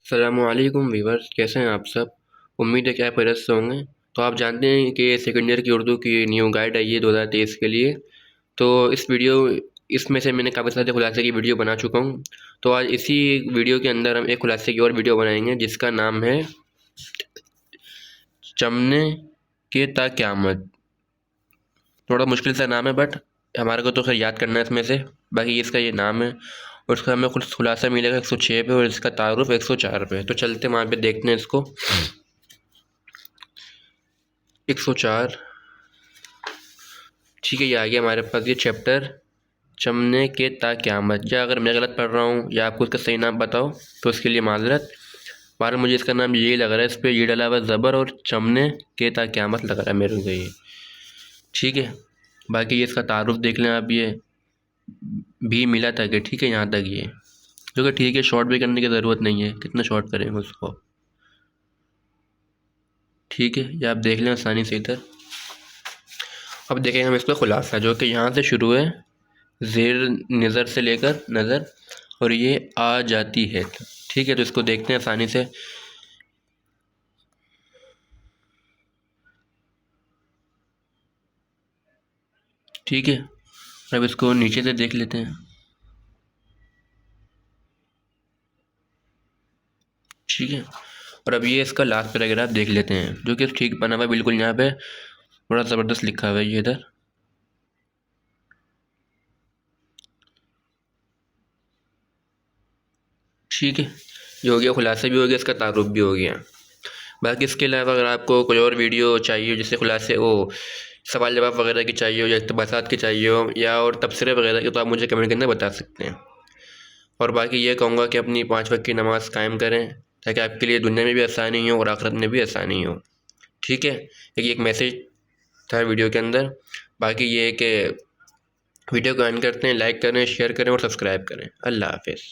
अस्सलामुअलैकुम वीवर्स, कैसे हैं आप सब। उम्मीद है कि आप खैरियत से होंगे। तो आप जानते हैं कि सेकंड ईयर की उर्दू की न्यू गाइड आई है 2023 के लिए। तो इसमें से मैंने काफ़ी सारे खुलासे की वीडियो बना चुका हूँ। तो आज इसी वीडियो के अंदर हम एक खुलासे की और वीडियो बनाएंगे जिसका नाम है चमने के ता क़यामत। थोड़ा मुश्किल सा नाम है बट हमारे को तो खैर याद करना है इसमें से। बाकी इसका ये नाम है और उसका हमें कुछ खुलासा मिलेगा 106 पे और इसका तारुफ 104 पे। तो चलते वहाँ पे देखते हैं इसको। 104। ठीक है, ये आ गया हमारे पास ये चैप्टर चमने के ता क़यामत। या अगर मैं गलत पढ़ रहा हूँ या आपको इसका सही नाम बताओ तो उसके लिए माजरत। बार मुझे इसका नाम यही लग रहा है, इस पर ये डला हुआ ज़बर और चमने के ता क़यामत लग रहा है मेरे को ये। ठीक है, बाकी ये इसका तारुफ देख लें आप। ये भी मिला तक है, ठीक है, यहाँ तक ये, जो कि ठीक है, शॉर्ट भी करने की ज़रूरत नहीं है, कितना शॉर्ट करेंगे उसको। ठीक है, ये आप देख लें आसानी से इधर। अब देखेंगे हम इसका खुलासा जो कि यहाँ से शुरू है, ज़ेर नज़र से लेकर नज़र, और ये आ जाती है। ठीक है, तो इसको देखते हैं आसानी से। ठीक है, अब इसको नीचे से देख लेते हैं। ठीक है, और अब ये इसका लास्ट पैराग्राफ देख लेते हैं जो कि ठीक बना हुआ है बिल्कुल। यहाँ पे बड़ा ज़बरदस्त लिखा हुआ है ये इधर। ठीक है, ये हो गया, खुलासा भी हो गया, इसका तारुफ भी हो गया। बाकी इसके अलावा अगर आपको कोई और वीडियो चाहिए जिससे खुलासे सवाल जवाब वगैरह की चाहिए हो या इक़्तिबासात की चाहिए हो या और तबसरे वगैरह की, तो आप मुझे कमेंट के अंदर बता सकते हैं। और बाकी ये कहूँगा कि अपनी 5 वक्त की नमाज़ कायम करें ताकि आपके लिए दुनिया में भी आसानी हो और आखिरत में भी आसानी हो। ठीक है, एक मैसेज था वीडियो के अंदर। बाकी ये है कि वीडियो को एंड करते हैं, लाइक करें, शेयर करें और सब्सक्राइब करें। अल्लाह हाफ़िज़।